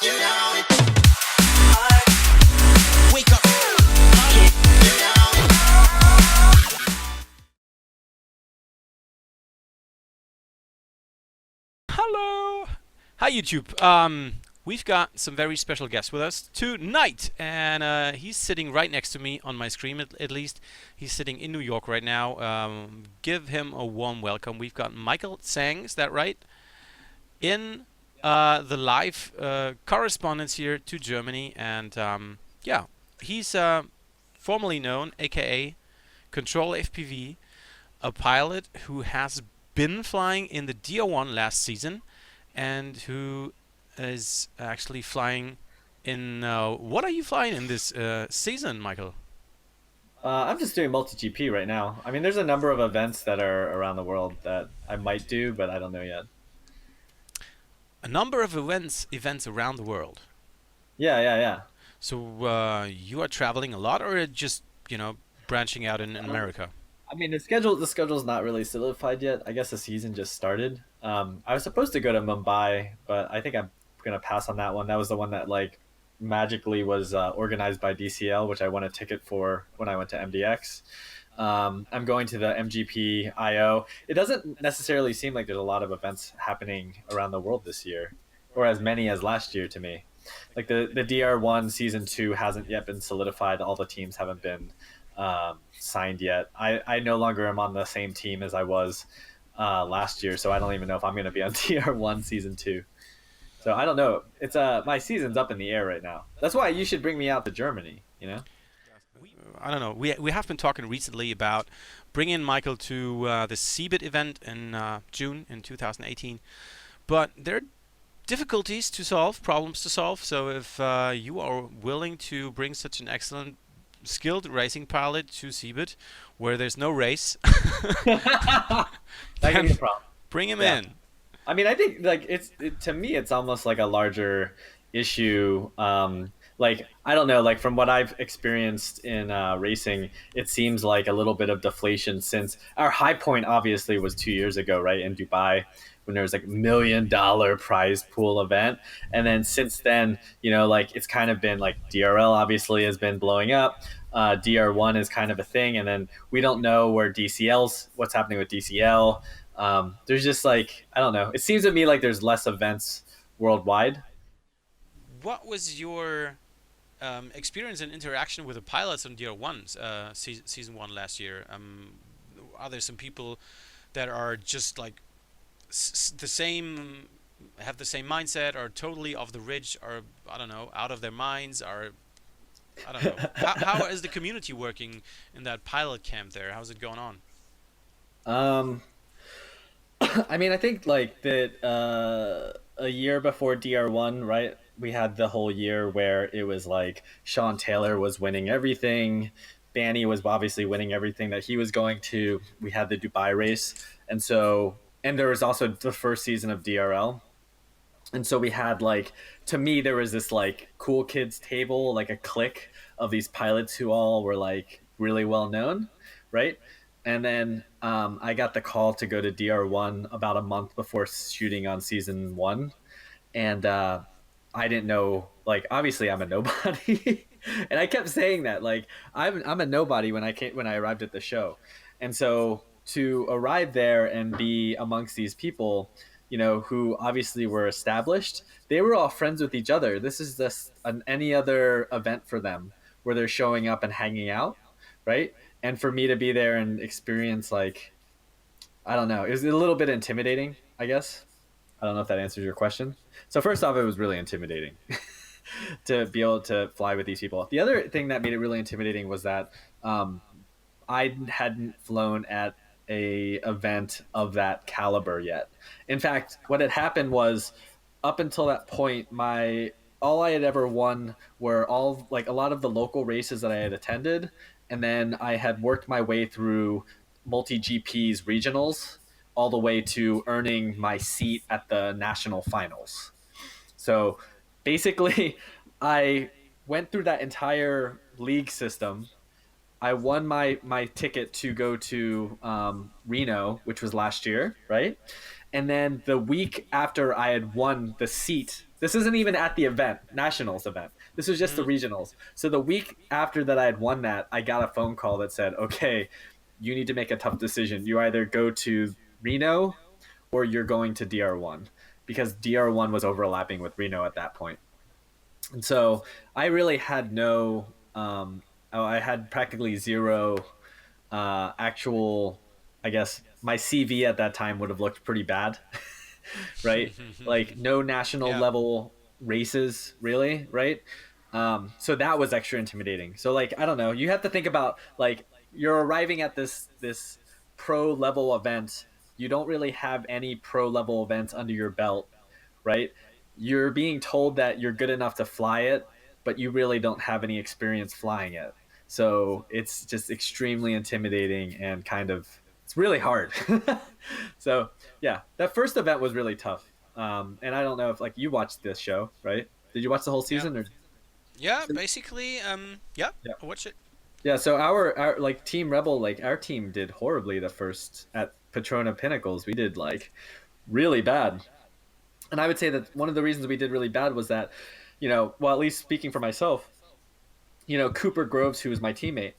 Wake up. Hello! Hi YouTube. We've got some very special guests with us tonight, and he's sitting right next to me on my screen at least. He's sitting in New York right now. Give him a warm welcome. We've got Michael Tseng, is that right? In the live correspondence here to Germany, and yeah, he's formerly known, aka Control FPV, a pilot who has been flying in the DR1 last season, and who is actually flying in. What are you flying in this season, Michael? I'm just doing multi GP right now. I mean, there's a number of events that are around the world that I might do, but I don't know yet. A number of events around the world. Yeah. So you are traveling a lot, or just branching out in Um, America? I mean, the schedule's not really solidified yet. I guess the season just started. I was supposed to go to Mumbai, but I think I'm gonna pass on that one. That was the one that like magically was organized by DCL, which I won a ticket for when I went to MDX. I'm going to the MGP IO. It doesn't necessarily seem like there's a lot of events happening around the world this year, or as many as last year to me. Like the DR1 season 2 hasn't yet been solidified. All the teams haven't been signed yet. I no longer am on the same team as I was last year, so I don't even know if I'm going to be on DR1 season 2. So I don't know. It's my season's up in the air right now. That's why you should bring me out to Germany. You know. I don't know. We have been talking recently about bringing Michael to the CEBIT event in June in 2018, but there are difficulties to solve, problems to solve. So if you are willing to bring such an excellent, skilled racing pilot to CEBIT, where there's no race, That can be then a problem. bring him Yeah. in. I mean, I think like to me, it's almost like a larger issue. Like I don't know, like from what I've experienced in racing, it seems like a little bit of deflation since our high point obviously was 2 years ago, right in Dubai, when there was like $1 million prize pool event, and then since then, like it's kind of been like DRL obviously has been blowing up. DR1 is kind of a thing, and then we don't know where DCL's what's happening with DCL. There's just like I don't know. It seems to me like there's less events worldwide. What was your experience and interaction with the pilots on DR1 season one last year? Are there some people that are just like the same, have the same mindset, are totally off the ridge, or I don't know, out of their minds, or I don't know. How is the community working in that pilot camp there? How's it going on? um, I mean, I think like that a year before DR1, right? We had the whole year where it was like Sean Taylor was winning everything. Banny was obviously winning everything that he was going to. We had the Dubai race. And there was also the first season of DRL. And so we had like, to me, there was this like cool kids table, like a clique of these pilots who all were like really well known, right? And then I got the call to go to DR1 about a month before shooting on season 1, and I didn't know. Like, obviously, I'm a nobody, and I kept saying that. Like, I'm a nobody when I arrived at the show, and so to arrive there and be amongst these people, who obviously were established, they were all friends with each other. This is just any other event for them where they're showing up and hanging out, right? And for me to be there and experience like I don't know, it was a little bit intimidating, I guess. I don't know if that answers your question. So first off, it was really intimidating to be able to fly with these people. The other thing that made it really intimidating was that um, I hadn't flown at a event of that caliber yet. In fact, what had happened was up until that point, my all I had ever won were all like a lot of the local races that I had attended, and then I had worked my way through multi GPs regionals all the way to earning my seat at the national finals. So basically, I went through that entire league system. I won my ticket to go to Reno, which was last year, right? And then the week after I had won the seat, this isn't even at the event, nationals event. This was just the Mm. regionals. So the week after that I had won that, I got a phone call that said, "Okay, you need to make a tough decision. You either go to Reno or you're going to DR1 because DR1 was overlapping with Reno at that point." And so I really had no I had practically zero actual, I guess my CV at that time would have looked pretty bad, right? Like no national Yeah. level races, really, right? So that was extra intimidating. So like I don't know, you have to think about like you're arriving at this pro level event. You don't really have any pro level events under your belt, right? You're being told that you're good enough to fly it, but you really don't have any experience flying it. So it's just extremely intimidating and kind of it's really hard. So yeah, that first event was really tough. And I don't know if like you watched this show, right? Did you watch the whole Yeah. season or? Yeah. Basically, yeah. Yeah. I watched it. Yeah, so our like Team Rebel, like our team did horribly the first at Patrona Pinnacles. We did like really bad. And I would say that one of the reasons we did really bad was that, well, at least speaking for myself, Cooper Groves, who was my teammate,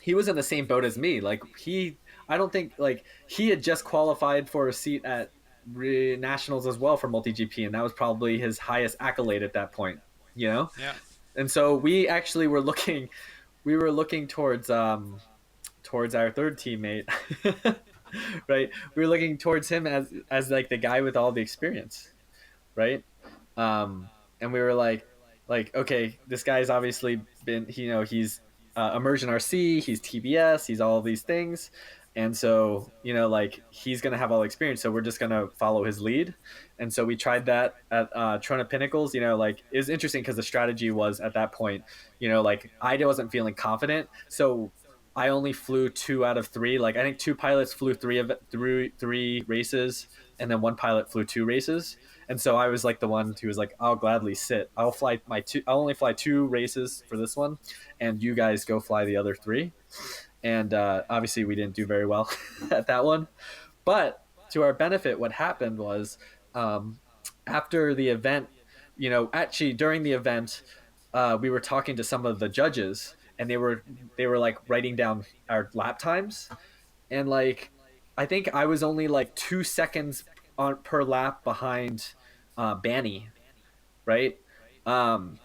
he was in the same boat as me. Like I don't think like he had just qualified for a seat at nationals as well for multi GP, and that was probably his highest accolade at that point. You know, Yeah. and so we actually we were looking towards our third teammate, right? We were looking towards him as like the guy with all the experience, right? And we were like okay, this guy's obviously been he's immersion RC, he's TBS, he's all of these things, and so like he's gonna have all the experience, so we're just gonna follow his lead. And so we tried that at Trona Pinnacles. Like it was interesting because the strategy was at that point, like I wasn't feeling confident, so I only flew 2 out of 3. Like I think 2 pilots flew three races, and then 1 pilot flew 2 races. And so I was like the one who was like, I'll gladly sit. I'll only fly 2 races for this one, and you guys go fly the other 3. And obviously we didn't do very well at that one. But to our benefit, what happened was um, after the event, actually during the event, we were talking to some of the judges, and they were like writing down our lap times, and like I think I was only like 2 seconds per lap behind Banny, right? Um,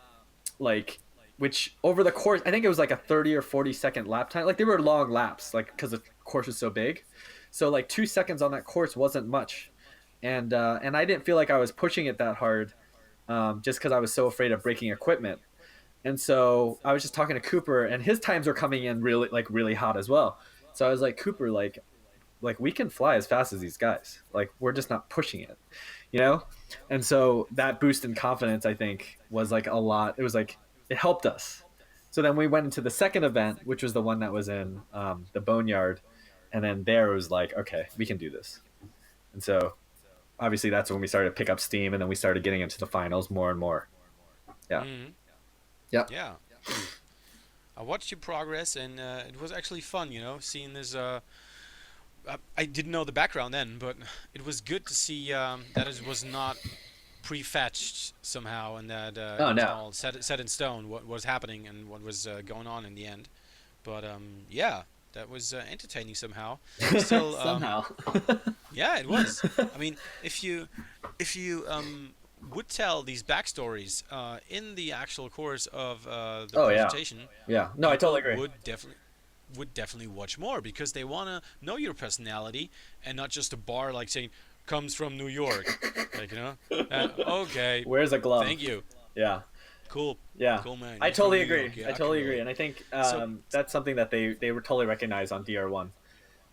like which over the course, I think it was like a 30 or 40 second lap time. Like they were long laps, like because the course was so big. So like 2 seconds on that course wasn't much, and I didn't feel like I was pushing it that hard, just because I was so afraid of breaking equipment. And so I was just talking to Cooper, and his times were coming in really hot as well. So I was like, Cooper, like we can fly as fast as these guys. Like we're just not pushing it, you know? And so that boost in confidence, I think, was like a lot. It was like it helped us. So then we went into the second event, which was the one that was in the Boneyard, and then there it was like, okay, we can do this. And so obviously that's when we started to pick up steam, and then we started getting into the finals more and more. Yeah. Hmm. Yeah. Yeah. I watched your progress, and it was actually fun, seeing this. I didn't know the background then, but it was good to see that it was not prefetched somehow, and that Oh it was no. all set in stone what was happening and what was going on in the end. But yeah, that was entertaining somehow. Still, Somehow. yeah, it was. I mean, if you would tell these backstories in the actual course of the Oh yeah. presentation, Yeah. No, I totally people agree. would definitely watch more because they want to know your personality and not just a bar like saying comes from New York, like okay, Where's a glove? thank you, Yeah. cool, Yeah. cool man, I you're from totally New agree. York, yeah, I I can totally agree. relate. And I think So that's something that they were totally recognized on DR1.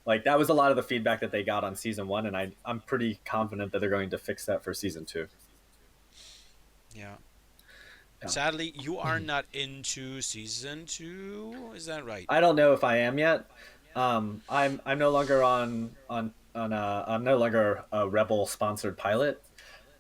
Like that was a lot of the feedback that they got on season 1, and I'm pretty confident that they're going to fix that for season 2. yeah, Yeah. sadly you are not into season 2, is that right? I don't know if I am yet. I'm no longer I'm no longer a Rebel sponsored pilot,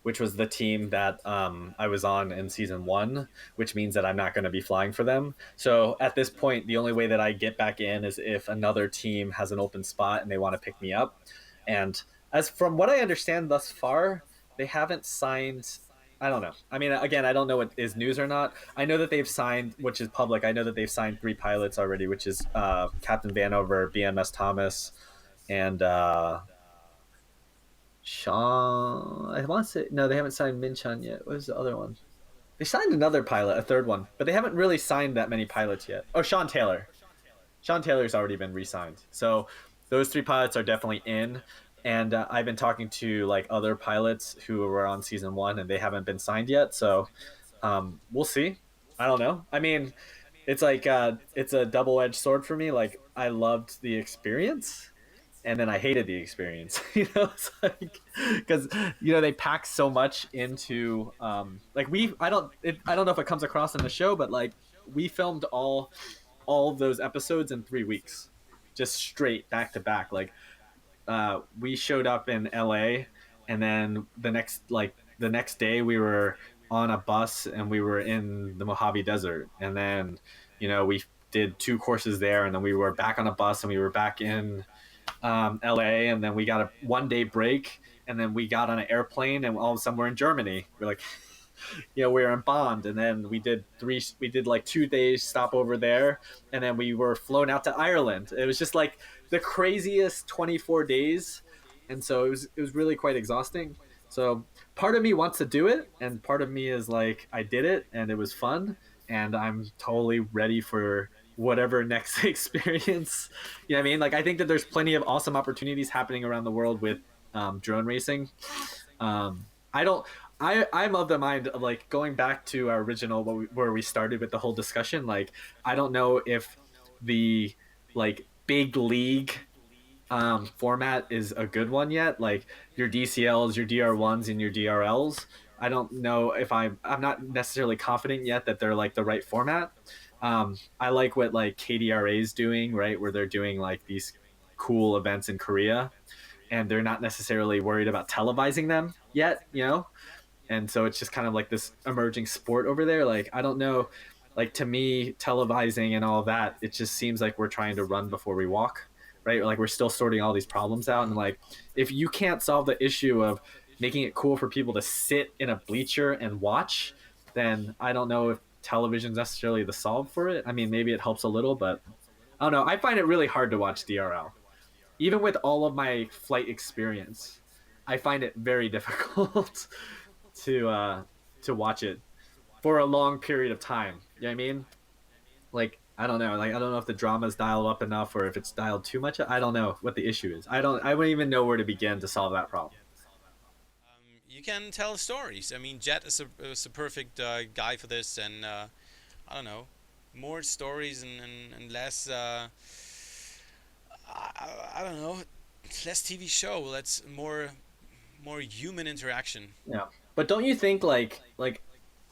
which was the team that I was on in season 1, which means that I'm not going to be flying for them. So at this point, the only way that I get back in is if another team has an open spot and they want to pick me up. And as from what I understand thus far, they haven't signed. I don't know. I mean, again, I don't know what is news or not. I know that they've signed, which is public. I know that they've signed three pilots already, which is Captain Vanover, BMS Thomas, and Sean. I want to say no, they haven't signed Minchun yet. What was the other one? They signed another pilot, a third one, but they haven't really signed that many pilots yet. Oh, Sean Taylor. Sean Taylor's already been re-signed. So those three pilots are definitely in. And I've been talking to like other pilots who were on season one, and they haven't been signed yet. So we'll see. I don't know. I mean, it's like it's a double-edged sword for me. Like I loved the experience, and then I hated the experience. It's like because they pack so much into like I don't know if it comes across in the show, but like we filmed all of those episodes in 3 weeks, just straight back to back. Like we showed up in LA, and then the next day we were on a bus and we were in the Mojave Desert, and then we did two courses there, and then we were back on a bus and we were back in LA, and then we got a 1 day break, and then we got on an airplane, and all of a sudden we're in Germany. We're like, we were in Bonn, and then we did like 2 days stop over there, and then we were flown out to Ireland. It was just like the craziest 24 days, and so it was really quite exhausting. So part of me wants to do it, and part of me is like, I did it and it was fun, and I'm totally ready for whatever next experience. You know what I mean? Like I think that there's plenty of awesome opportunities happening around the world with drone racing. I don't. I'm of the mind of like going back to our original where we started with the whole discussion. Like I don't know if the like big league format is a good one yet. Like your DCLs, your DR1s, and your DRLs. I don't know if I'm not necessarily confident yet that they're like the right format. I like what like KDRA is doing, right, where they're doing like these cool events in Korea, and they're not necessarily worried about televising them yet. And so it's just kind of like this emerging sport over there. Like I don't know, like to me televising and all that, it just seems like we're trying to run before we walk, right? Like we're still sorting all these problems out, and like if you can't solve the issue of making it cool for people to sit in a bleacher and watch, then I don't know if television's necessarily the solve for it. I mean, maybe it helps a little, but I don't know. I find it really hard to watch DRL, even with all of my flight experience. I find it very difficult to to watch it for a long period of time. You know what I mean? Like I don't know. Like I don't know if the drama's dialed up enough or if it's dialed too much. I don't know what the issue is. I wouldn't even know where to begin to solve that problem. You can tell stories. I mean, Jet is a perfect guy for this, and I don't know, more stories and less. I don't know, less TV show. Let's more human interaction. Yeah. But don't you think like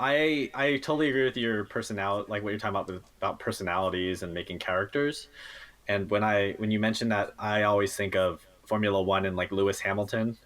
I totally agree with your personality, like what you're talking about personalities and making characters. And when you mention that, I always think of Formula One and like Lewis Hamilton,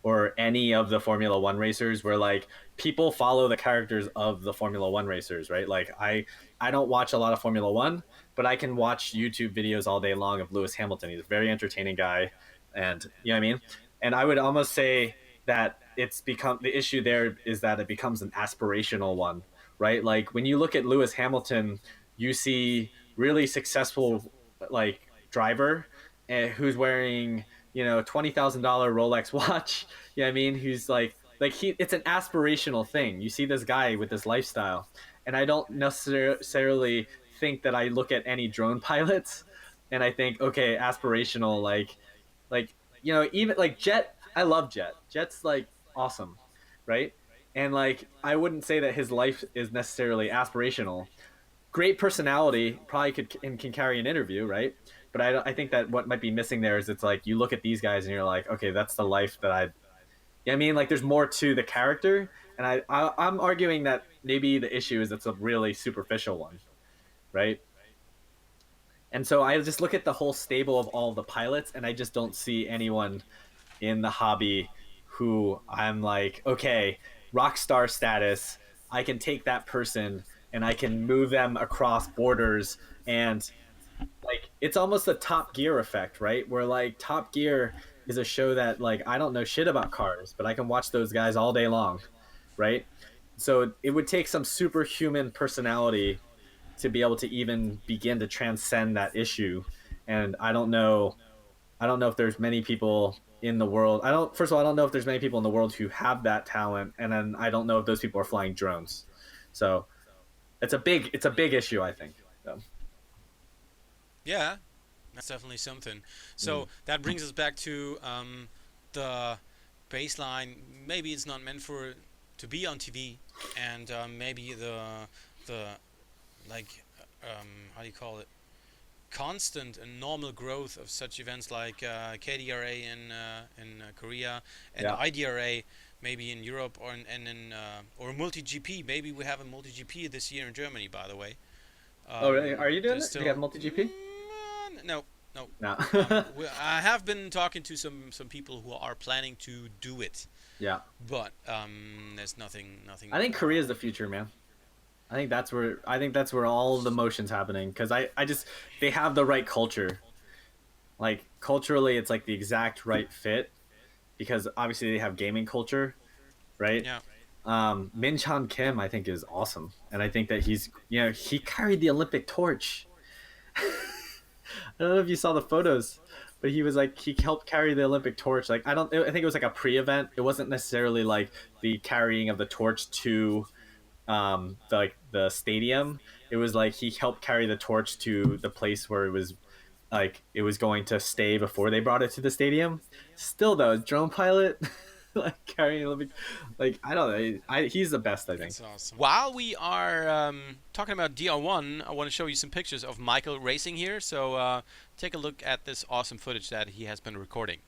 or any of the Formula One racers, where like people follow the characters of the Formula One racers, right? Like I don't watch a lot of Formula One, but I can watch YouTube videos all day long of Lewis Hamilton. He's a very entertaining guy, and you know what I mean. And I would almost say that it's become the issue there is that it becomes an aspirational one, right? Like when you look at Lewis Hamilton, you see really successful like driver who's wearing $20,000 Rolex watch. You know what I mean? Who's like he it's an aspirational thing. You see this guy with this lifestyle, and I don't necessarily think that I look at any drone pilots and I think, okay, aspirational, like even like Jet. I love Jet. Jet's like awesome, right? And like I wouldn't say that his life is necessarily aspirational. Great personality, probably can carry an interview, right? But I think that what might be missing there is it's like you look at these guys and you're like, okay, that's the life that I mean, like there's more to the character, and I'm arguing that maybe the issue is it's a really superficial one, right? And so I just look at the whole stable of all the pilots, and I just don't see anyone in the hobby who I'm like, okay, rock star status. I can take that person and I can move them across borders, and like it's almost a Top Gear effect, right? Where like Top Gear, is a show that like I don't know shit about cars, but I can watch those guys all day long, right? So it would take some superhuman personality to be able to even begin to transcend that issue. And I don't know if there's many people in the world. I don't. First of all, I don't know if there's many people in the world who have that talent, and then I don't know if those people are flying drones. So it's a big issue, I think. So, Yeah, that's definitely something. mm. So that brings us back to the baseline. Maybe it's not meant for to be on TV, and maybe the like how do you call it? Constant and normal growth of such events like KDRA in Korea and Yeah. IDRA maybe in Europe and in or multi GP. Maybe we have a multi GP this year in Germany, by the way. Oh, really? Are you doing There's it? You still got multi GP? no, no. No. I have been talking to some people who are planning to do it, Yeah. but there's nothing. I think Korea's the future, man. I think that's where all the motion's happening because I just they have the right culture. Like culturally, it's like the exact right fit because obviously they have gaming culture, right? Yeah, Min Chan Kim, I think, is awesome, and I think that he's he carried the Olympic torch. I don't know if you saw the photos, but he was like he helped carry the Olympic torch. Like I think it was like a pre-event. It wasn't necessarily like the carrying of the torch to the stadium. It was like he helped carry the torch to the place where it was going to stay before they brought it to the stadium. Still though, drone pilot like carrying Olympic, like I don't know. He's the best, I think. that's awesome. While we are talking about DR1, I want to show you some pictures of Michael racing here. So take a look at this awesome footage that he has been recording.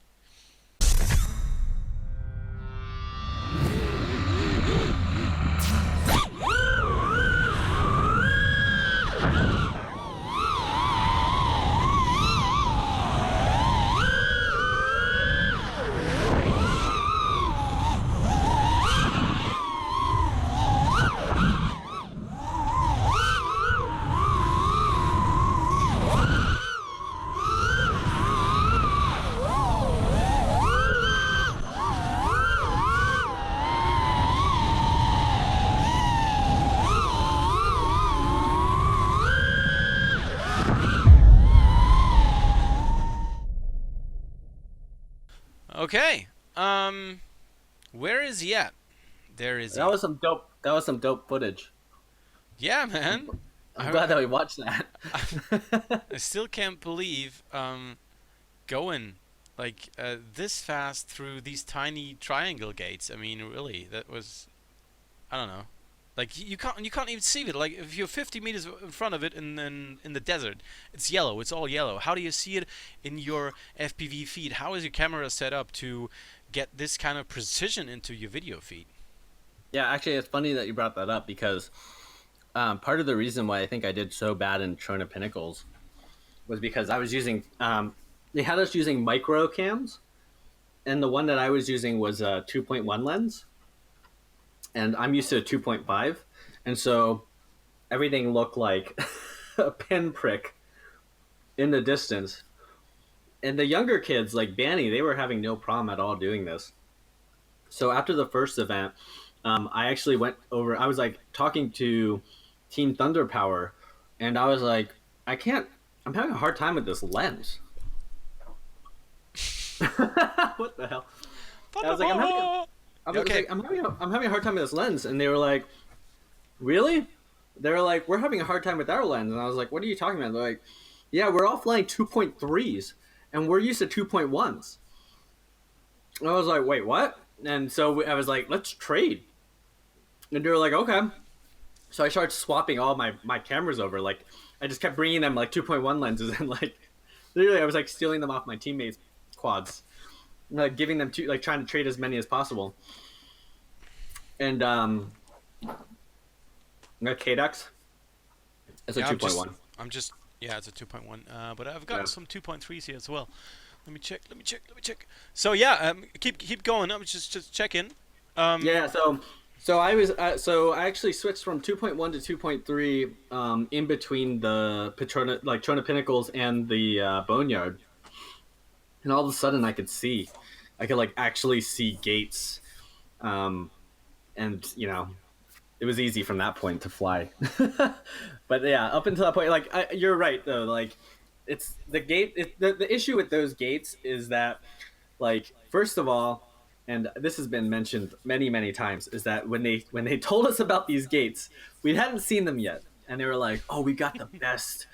Okay. Where is he at? There is he. That was some dope. That was some dope footage. Yeah, man. I'm glad that we watched that. I still can't believe going like this fast through these tiny triangle gates. I mean, really, that was I don't know. Like you can't even see it. Like if you're 50 meters in front of it in the desert, it's yellow. It's all yellow. How do you see it in your FPV feed? How is your camera set up to get this kind of precision into your video feed? Yeah, actually, it's funny that you brought that up because part of the reason why I think I did so bad in Trona Pinnacles was because I was using they had us using micro cams, and the one that I was using was a 2.1 lens, and I'm used to a 2.5, and so everything looked like a pinprick in the distance. And the younger kids, like Banny, they were having no problem at all doing this. So after the first event, I actually went over. I was like talking to Team Thunder Power, and I was like, I'm having a hard time with this lens. What the hell? I was like, I'm having a hard time with this lens, and they were like, really? They were like, we're having a hard time with our lens, and I was like, what are you talking about? They're like, yeah, we're all flying 2.3s, and we're used to 2.1s. And I was like, wait, what? And so I was like, let's trade. And they were like, okay. So I started swapping all my cameras over. Like, I just kept bringing them like 2.1 lenses, and like, literally, I was like stealing them off my teammates' quads, like giving them like trying to trade as many as possible. And KDEX, it's a 2.1. Yeah, it's a 2.1. But I've got some 2.3s here as well. Let me check. So yeah, keep going. I'm just checking. Yeah. So I was so I actually switched from 2.1 to 2.3 in between the Trona Pinnacles and the Boneyard. and all of a sudden I could like actually see gates, um, and it was easy from that point to fly. But yeah, up until that point, like you're right though, like it's the gate. The issue with those gates is that, like, first of all, and this has been mentioned many times, is that when they told us about these gates, we hadn't seen them yet, and they were like, "Oh, we got the best,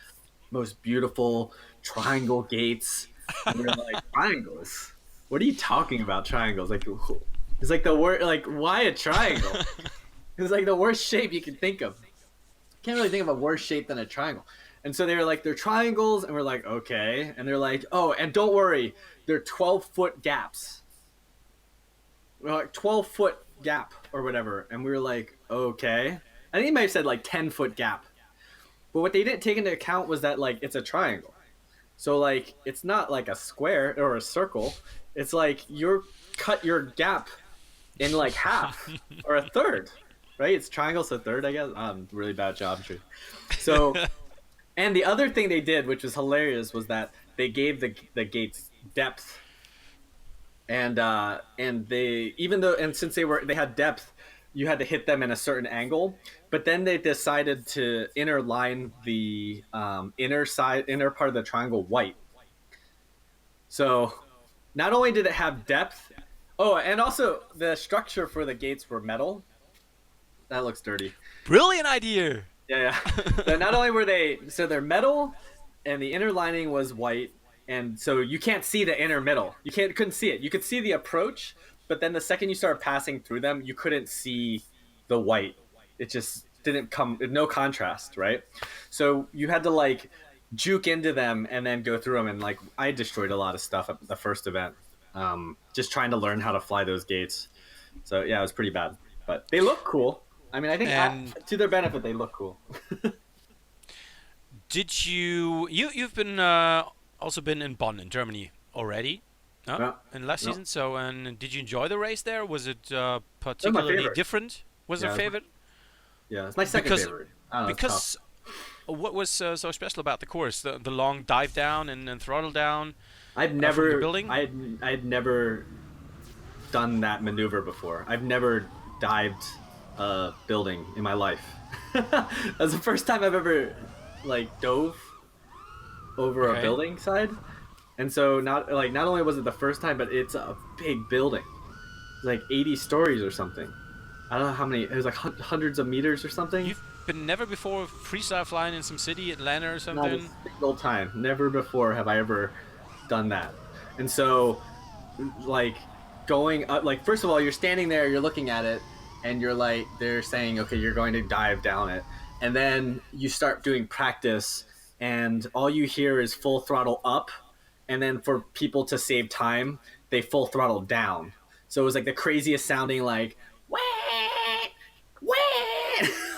most beautiful triangle gates," and we were like, "Triangles? What are you talking about? Triangles? Like, it's like the word, like, why a triangle? It's like the worst shape you can think of. Can't really think of a worse shape than a triangle." And so they were like, "They're triangles," and we're like, "Okay." And they're like, "Oh, and don't worry, they're 12-foot gaps." We're like, 12-foot gap or whatever, and we were like, "Okay." I think he might have said like 10-foot gap, but what they didn't take into account was that, like, it's a triangle, so like it's not like a square or a circle. It's like you're cut your gap in like half or a third, right? It's triangle, so third, I guess. Really bad geometry. So, and the other thing they did, which was hilarious, was that they gave the gates depth, and they, even though, and since they had depth, you had to hit them in a certain angle. But then they decided to interline the inner part of the triangle white. So not only did it have depth, oh, and also the structure for the gates were metal. That looks dirty. Brilliant idea. Yeah. So not only were so they're metal, and the inner lining was white, and so you can't see the inner middle. Couldn't see it. You could see the approach, but then the second you started passing through them, you couldn't see the white. It just didn't come. No contrast, right? So you had to like juke into them and then go through them, and like I destroyed a lot of stuff at the first event, just trying to learn how to fly those gates. So yeah, it was pretty bad, but they look cool. I mean, I think to their benefit, they look cool. Did you've been also been in Bonn in Germany already? No? Yeah. In last No. season. So, and did you enjoy the race there? Was it my particularly favorite. different? Was it Yeah, a favorite? Yeah, it's my second favorite. I don't know, it's Because what was so special about the course? The long dive down and throttle down. I've from never, the building? I'd never done that maneuver before. I've never dived a building in my life. That's the first time I've ever like dove over Okay. a building side, and so not only was it the first time, but it's a big building, like 80 stories or something. I don't know how many. It was like hundreds of meters or something. You've been never before freestyle flying in some city, Atlanta or Not a something? single time. Never before have I ever done that. And so, like, going up, like, first of all, you're standing there, you're looking at it, and you're like, they're saying, okay, you're going to dive down it. And then you start doing practice, and all you hear is full throttle up. And then for people to save time, they full throttle down. So it was like the craziest sounding, like, wah, wah,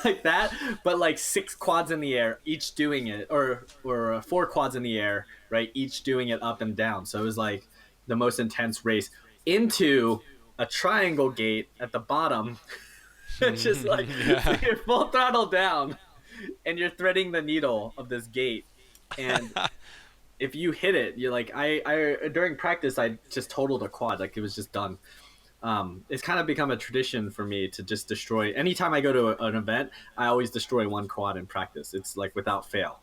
like that, but like 6 quads in the air, each doing it, or 4 quads in the air, right, each doing it up and down. So it was like the most intense race into a triangle gate at the bottom. It's just like Yeah. you're full throttle down, and you're threading the needle of this gate, and if you hit it, you're like, I during practice I just totaled a quad, like it was just done. It's kind of become a tradition for me to just destroy. Anytime I go to an event, I always destroy 1 quad in practice. It's like without fail,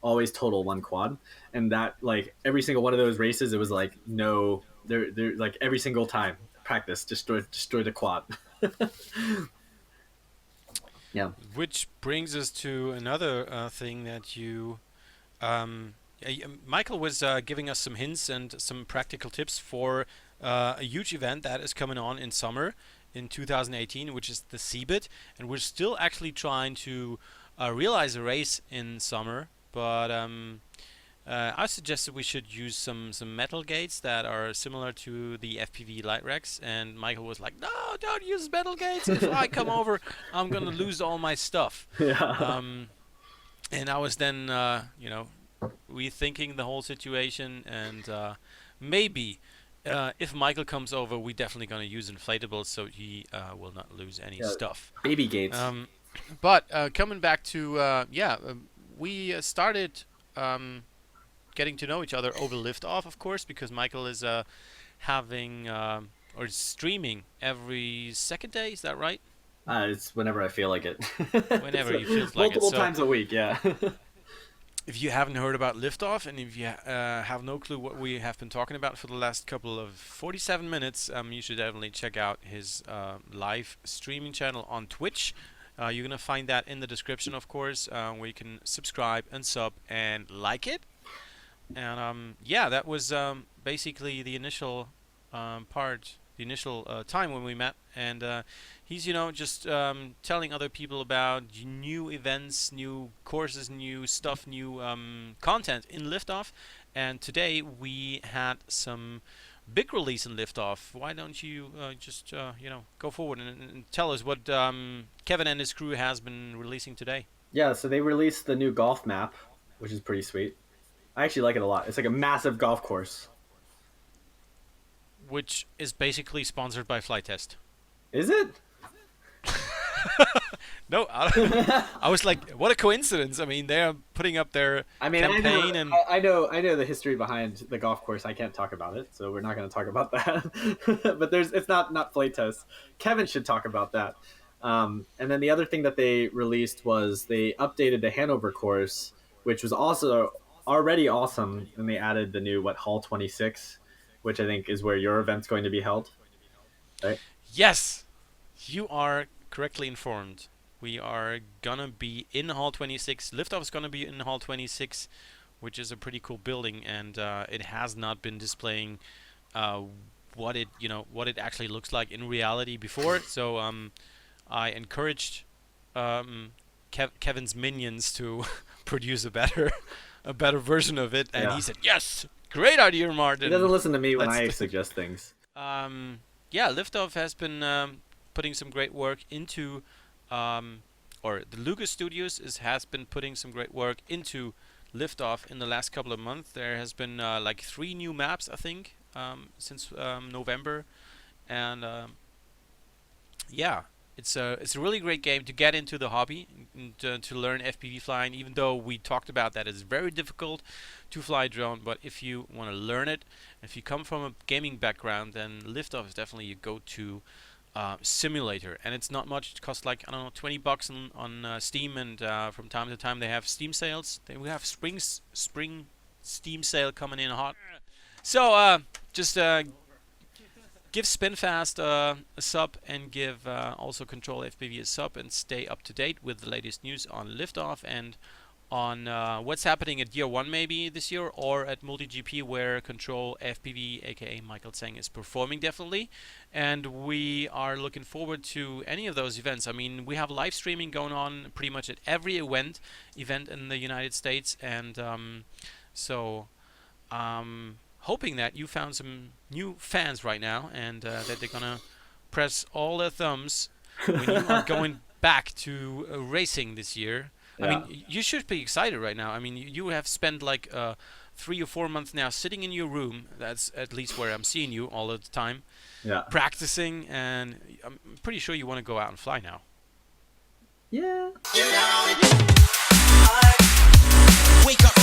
always total 1 quad. And that, like, every single one of those races, it was like, no, they're like every single time practice, destroy the quad. Yeah. Which brings us to another thing that Michael was giving us some hints and some practical tips for a huge event that is coming on in summer in 2018, which is the CEBIT, and we're still actually trying to realize a race in summer. But I suggested we should use some metal gates that are similar to the FPV light racks, and Michael was like, "No, don't use metal gates. If I come over, I'm gonna lose all my stuff." Yeah. And I was then, rethinking the whole situation, and maybe if Michael comes over, we're definitely gonna use inflatables, so he will not lose any stuff. Baby gates. But coming back to we started getting to know each other over Liftoff, of course, because Michael is having or streaming every second day. Is that right? It's whenever I feel like it. Whenever you feel like it. Multiple So times a week, yeah. if you haven't heard about Liftoff, and if you have no clue what we have been talking about for the last couple of 47 minutes, you should definitely check out his live streaming channel on Twitch. You're going to find that in the description, of course, where you can subscribe and sub and like it. And yeah, that was basically the initial part, the initial time when we met. And he's, just telling other people about new events, new courses, new stuff, new content in Liftoff. And today we had some big release in Liftoff. Why don't you just go forward and tell us what Kevin and his crew has been releasing today? Yeah, so they released the new golf map, which is pretty sweet. I actually like it a lot. It's like a massive golf course. Which is basically sponsored by Flight Test. Is it? No, I was like, what a coincidence. I mean, they're putting up their campaign. I know the history behind the golf course. I can't talk about it, so we're not going to talk about that. But it's not Flight Test. Kevin should talk about that. And then the other thing that they released was they updated the Hanover course, which was also already awesome, and they added the new Hall 26, which I think is where your event's going to be held, right? Yes, you are correctly informed. We are gonna be in Hall 26. Liftoff is gonna be in Hall 26, which is a pretty cool building, and it has not been displaying what it actually looks like in reality before. So I encouraged Kevin's minions to produce a better version of it, and he said, "Yes, great idea, Martin." He doesn't listen to me when I suggest things. Yeah, Liftoff has been putting some great work into, or the Lucas Studios has been putting some great work into Liftoff in the last couple of months. There has been like 3 new maps, I think, since November, and yeah. It's a really great game to get into the hobby and to learn FPV flying, even though we talked about that it's very difficult to fly a drone. But if you want to learn it, if you come from a gaming background, then Liftoff is definitely your go-to simulator. And it's not much. It costs like, I don't know, $20 on Steam, and from time to time they have Steam sales. We have spring Steam sale coming in hot. So just give Spinfast a sub, and give also Control FPV a sub, and stay up to date with the latest news on Liftoff and on what's happening at DR1 maybe this year, or at MultiGP, where Control FPV, aka Michael Tseng, is performing definitely. And we are looking forward to any of those events. I mean, we have live streaming going on pretty much at every event in the United States, and hoping that you found some new fans right now, and that they're gonna press all their thumbs when you are going back to racing this year. Yeah. I mean, you should be excited right now. I mean, you have spent like 3 or 4 months now sitting in your room. That's at least where I'm seeing you all of the time. Yeah. Practicing, and I'm pretty sure you want to go out and fly now. Yeah. Wake up.